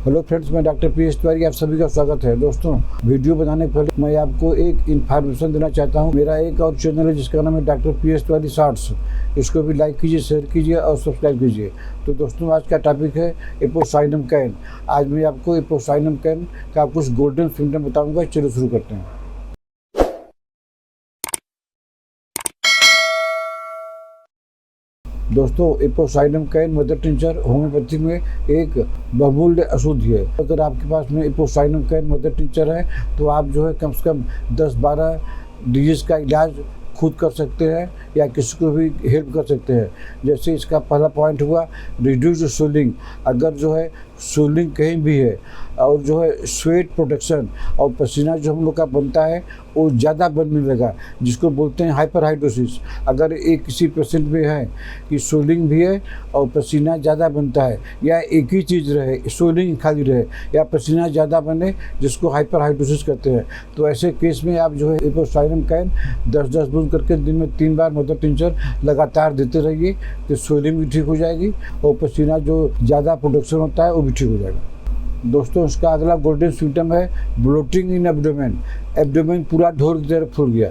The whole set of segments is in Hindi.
हेलो फ्रेंड्स, मैं डॉक्टर पी एस तिवारी, आप सभी का स्वागत है। दोस्तों, वीडियो बनाने के पहले मैं आपको एक इन्फॉर्मेशन देना चाहता हूं। मेरा एक और चैनल है जिसका नाम है doctor P S Tiwari shorts. इसको भी लाइक कीजिए, शेयर कीजिए और सब्सक्राइब कीजिए। तो दोस्तों, आज का टॉपिक है एपोसाइनम कैन। आज मैं आपको एपोसाइनम कैन का कुछ गोल्डन सिम्टम बताऊँगा। चलो शुरू करते हैं। दोस्तों, Apocynum can mother tincture homeopathy में एक बहुमूल्य औषधि है। अगर आपके पास में एपोसाइनम कैन मदर टिंचर है तो आप जो है कम से कम 10-12 डिजीज़ का इलाज खुद कर सकते हैं या किसी को भी हेल्प कर सकते हैं। जैसे इसका पहला पॉइंट हुआ रिड्यूस स्वेलिंग। अगर जो है स्वेलिंग कहीं भी है और जो है स्वेट प्रोटेक्शन और पसीना जो हम लोग का बनता है वो ज़्यादा बनने लगा, जिसको बोलते हैं हाइपरहाइड्रोसिस। अगर एक किसी पेशेंट में है कि स्वेलिंग भी है और पसीना ज़्यादा बनता है, या एक ही चीज़ रहे, स्वेलिंग खाली रहे या पसीना ज़्यादा बने, जिसको हाइपरहाइड्रोसिस कहते हैं, तो ऐसे केस में आप जो है एपोसाइनम कैन 10-10 बूंद करके दिन में 3 बार मदर टिंचर लगातार देते रहिए तो स्वेलिंग भी ठीक हो जाएगी और पसीना जो ज़्यादा प्रोडक्शन होता है वो भी ठीक हो जाएगा। दोस्तों, इसका अगला गोल्डन सिम्टम है ब्लोटिंग इन एब्डोमेन। एब्डोमेन पूरा ढोल की तरह फूल गया।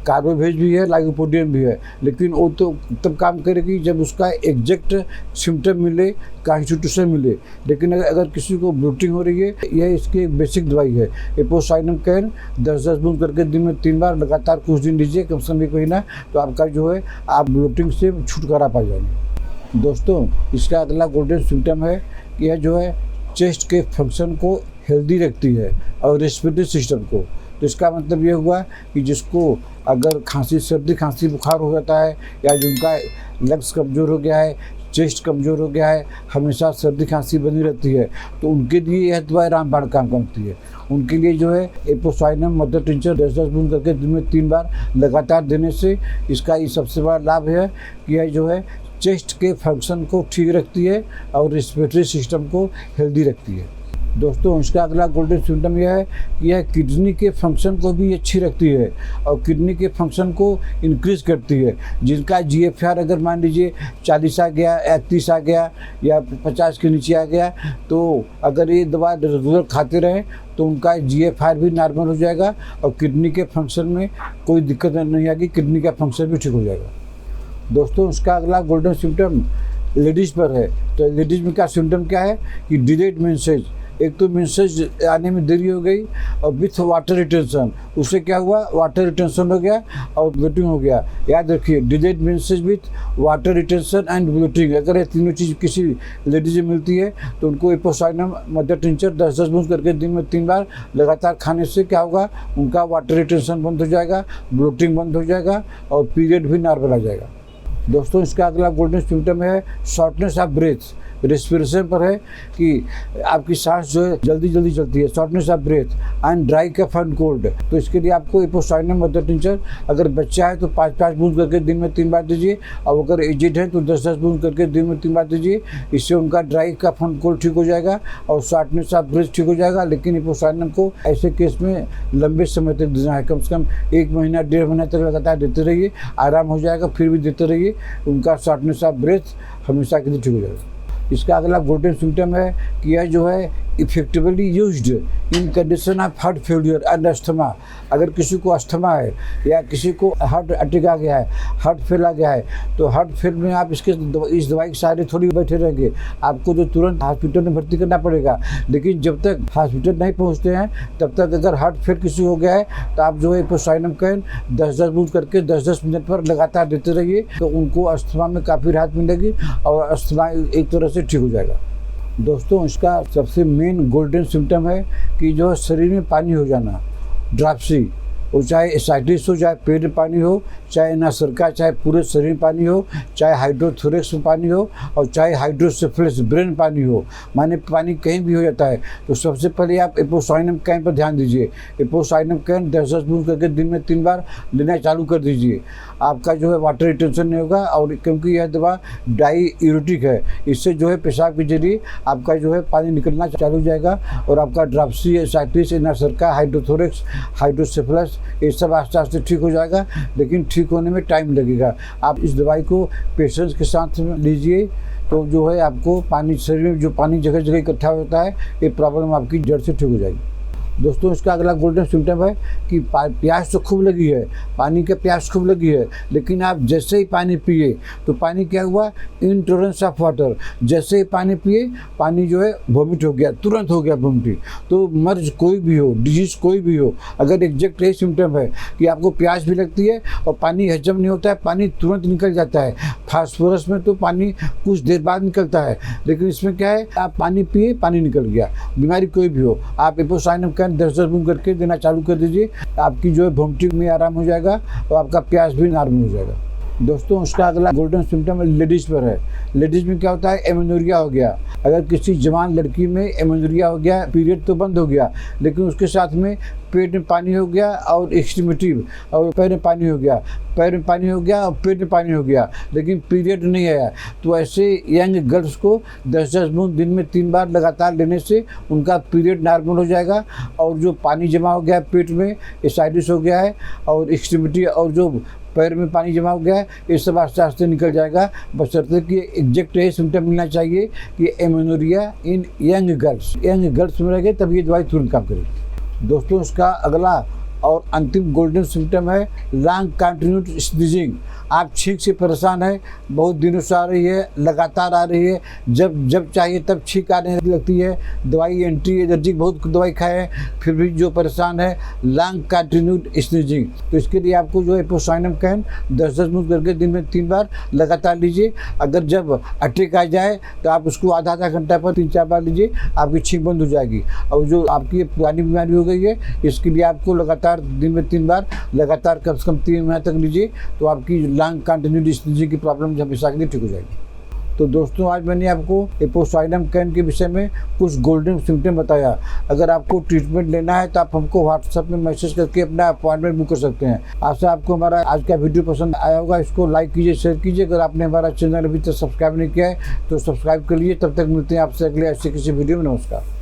कार्बोवेज भी है, लाइकोपोडियम भी है, लेकिन वो तो तब काम करेगी जब उसका एग्जैक्ट सिम्टम मिले, कॉन्स्टिट्यूशन मिले। लेकिन अगर किसी को ब्लोटिंग हो रही है, यह इसकी एक बेसिक दवाई है। एपोसाइनम कैन 10-10 बूंद करके दिन में 3 बार लगातार कुछ दिन लीजिए, कम से कम 1 महीना, तो आपका जो है आप ब्लोटिंग से छुटकारा पा जाएंगे। दोस्तों, इसका अगला गोल्डन सिम्टम है कि यह जो है चेस्ट के फंक्शन को हेल्दी रखती है और रेस्पिरेटरी सिस्टम को। तो इसका मतलब ये हुआ कि जिसको अगर खांसी, सर्दी खांसी बुखार हो जाता है, या जिनका लंग्स कमज़ोर हो गया है, चेस्ट कमज़ोर हो गया है, हमेशा सर्दी खांसी बनी रहती है, तो उनके लिए यह दवाई रामबाण काम करती है। उनके लिए जो है एपोसाइनम मदर टिंचर 10-10 बूंद करके दिन में 3 बार लगातार देने से इसका ये सबसे बड़ा लाभ है कि यह जो है चेस्ट के फंक्शन को ठीक रखती है और रेस्पिरेटरी सिस्टम को हेल्दी रखती है। दोस्तों, इसका अगला गोल्डन सिम्टम यह है कि यह किडनी के फंक्शन को भी अच्छी रखती है और किडनी के फंक्शन को इंक्रीज करती है। जिनका GFR अगर मान लीजिए 40 आ गया या 30 आ गया या 50 के नीचे आ गया, तो अगर ये दवा रेगुलर खाते रहें तो उनका GFR भी नॉर्मल हो जाएगा और किडनी के फंक्शन में कोई दिक्कत नहीं आएगी, किडनी का फंक्शन भी ठीक हो जाएगा। दोस्तों, इसका अगला गोल्डन सिम्टम लेडीज़ पर है। तो लेडीज़ में क्या सिम्टम क्या है कि डिलेड मेंसेज। एक तो मेंसेज आने में देरी हो गई और विथ वाटर रिटेंशन, उससे क्या हुआ, वाटर रिटेंशन हो गया और ब्लोटिंग हो गया। याद रखिए, delayed menses with water retention and bloating, अगर ये तीनों चीज़ किसी लेडीज में मिलती है तो उनको एपोसाइनम मदर टिंचर 10-10 बूंद करके दिन में 3 बार लगातार खाने से क्या होगा, उनका वाटर रिटेंशन बंद हो जाएगा, ब्लोटिंग बंद हो जाएगा और पीरियड भी नॉर्मल आ जाएगा। दोस्तों, इसका अगला गोल्डन सिम्टम है शॉर्टनेस ऑफ ब्रेथ। रेस्पिरेशन पर है कि आपकी सांस जो है जल्दी जल्दी चलती है, shortness of breath and dry cough and cold. तो इसके लिए आपको एपोसाइनम मदर टिंचर, अगर बच्चा है तो 5-5 बूंद करके दिन में 3 बार दीजिए, और अगर एजेड है तो 10-10 बूंद करके दिन में 3 बार दीजिए। इससे उनका ड्राई कफ एंड कोल्ड ठीक हो जाएगा और शॉर्टनेस ऑफ ब्रेथ ठीक हो जाएगा। लेकिन एपोसाइनम को ऐसे केस में लंबे समय तक देना है, कम से कम 1 महीना 1.5 महीना तक लगातार देते रहिए, आराम हो जाएगा, फिर भी देते रहिए, उनका शॉर्टनेस ऑफ ब्रेथ हमेशा के लिए ठीक हो जाएगा। इसका अगला गोल्डन सिम्टम है कि यह जो है effectively used in condition of heart failure and asthma. अगर किसी को अस्थमा है या किसी को हार्ट अटैक आ गया है, हार्ट फेल आ गया है, तो हार्ट फेल में आप इस दवाई के सहारे थोड़ी बैठे रहेंगे, आपको जो तुरंत हॉस्पिटल में भर्ती करना पड़ेगा। लेकिन जब तक हॉस्पिटल नहीं पहुंचते हैं तब तक अगर हार्ट फेल किसी हो गया है तो आप जो है एपोसाइनम कैन 10-10 बूंद करके 10-10 मिनट पर लगातार देते रहिए, तो उनको अस्थमा में काफ़ी राहत मिलेगी और अस्थमा एक तरह से ठीक हो जाएगा। दोस्तों, इसका सबसे मेन गोल्डन सिम्टम है कि जो शरीर में पानी हो जाना, ड्राप्सी, वो चाहे एसाइटिस हो, चाहे पेट में पानी हो, चाहे नासरका, चाहे पूरे शरीर में पानी हो, चाहे हाइड्रोथोरेक्स में पानी हो और चाहे हाइड्रोसेफेलस ब्रेन पानी हो, माने पानी कहीं भी हो जाता है, तो सबसे पहले आप एपोसाइनम कैन पर ध्यान दीजिए। एपोसाइनम कैन 10-10 बूंद करके दिन में 3 बार लेना चालू कर दीजिए। आपका जो है वाटर रिटेंशन नहीं होगा, और क्योंकि यह दवा डाईयूरेटिक है, इससे जो है पेशाब के जरिए आपका जो है पानी निकलना चालू हो जाएगा और आपका ड्राप्सी, एसाइटिस, नासरका, हाइड्रोथोरेक्स, हाइड्रोसेफेलस, ये सब आस्ते आस्ते ठीक हो जाएगा, लेकिन ठीक होने में टाइम लगेगा। आप इस दवाई को पेशेंस के साथ लीजिए, तो जो है आपको पानी शरीर में जो पानी जगह जगह इकट्ठा होता है, ये प्रॉब्लम आपकी जड़ से ठीक हो जाएगी। दोस्तों, इसका अगला गोल्डन सिम्टम है कि प्यास तो खूब लगी है, पानी का प्यास खूब लगी है, लेकिन आप जैसे ही पानी पिए तो पानी क्या हुआ, इनटॉलरेंस ऑफ वाटर, जैसे ही पानी पिए पानी जो है वोमिट हो गया, तुरंत हो गया वोमिटिंग। तो मर्ज कोई भी हो, डिजीज़ कोई भी हो, अगर एग्जैक्ट यही सिम्टम है कि आपको प्यास भी लगती है और पानी हजम नहीं होता है, पानी तुरंत निकल जाता है। फास्फोरस में तो पानी कुछ देर बाद निकलता है, लेकिन इसमें क्या है, आप पानी पिए पानी निकल गया। बीमारी कोई भी हो, आप एपोसाइनम कैन 10-10 बूंद करके देना चालू कर दीजिए, आपकी जो है वोमिटिंग में आराम हो जाएगा और आपका प्यास भी नॉर्मल हो जाएगा। दोस्तों, उसका अगला गोल्डन सिम्टम लेडीज़ पर है। लेडीज़ में क्या होता है, एमेनोरिया हो गया। अगर किसी जवान लड़की में एमेनोरिया हो गया, पीरियड तो बंद हो गया, लेकिन उसके साथ में पेट में पानी हो गया और एक्सट्रीमिटी और पैर में पानी हो गया, पैर में पानी हो गया और पेट में पानी हो गया, लेकिन पीरियड नहीं आया, तो ऐसे यंग गर्ल्स को 10-10 बूंद दिन में 3 बार लगातार लेने से उनका पीरियड नॉर्मल हो जाएगा। और जो पानी जमा हो गया पेट में, एसाइटिस हो गया है और एक्सट्रीमिटी और जो पैर में पानी जमा हो गया है, ये सब आस्ते आस्ते निकल जाएगा, बशर्ते कि एग्जैक्ट ये सिम्टम मिलना चाहिए कि एमेनोरिया इन यंग गर्ल्स में रहेगा, तब ये दवाई तुरंत काम करेगी। दोस्तों, इसका अगला और अंतिम गोल्डन सिम्टम है लॉन्ग कंटिन्यूड स्नीजिंग। आप छींक से परेशान है, बहुत दिनों से आ रही है, लगातार आ रही है, जब चाहिए तब छींक आने लगती है। दवाई एंटी एलर्जिक बहुत दवाई खाए फिर भी जो परेशान है, लॉन्ग कंटिन्यूड स्नीजिंग, तो इसके लिए आपको जो है एपोसाइनम कैन 10-10 बूंद करके दिन में 3 बार लगातार लीजिए। अगर जब अटैक आ जाए तो आप उसको आधा घंटा पर 3-4 बार लीजिए, आपकी छींक बंद हो जाएगी। और जो आपकी पुरानी बीमारी हो गई है, इसके लिए आपको लगातार दिन में 3 बार लगातार कम से कम 3 महीने तक लीजिए, तो आपकी लॉन्ग कंटिन्यूड स्नीजिंग की प्रॉब्लम हमेशा के लिए ठीक हो जाएगी। तो दोस्तों, आज मैंने आपको एपोसाइनम कैन के विषय में कुछ गोल्डन सिम्टम बताया। अगर आपको ट्रीटमेंट लेना है तो आप हमको व्हाट्सएप में मैसेज करके अपना अपॉइंटमेंट बुक कर सकते हैं। आशा आपको हमारा आज का वीडियो पसंद आया होगा। इसको लाइक कीजिए, शेयर कीजिए। अगर आपने हमारा चैनल अभी तक सब्सक्राइब नहीं किया है तो सब्सक्राइब कर लीजिए। तब तक मिलते हैं आपसे अगले ऐसे किसी वीडियो में। नमस्कार।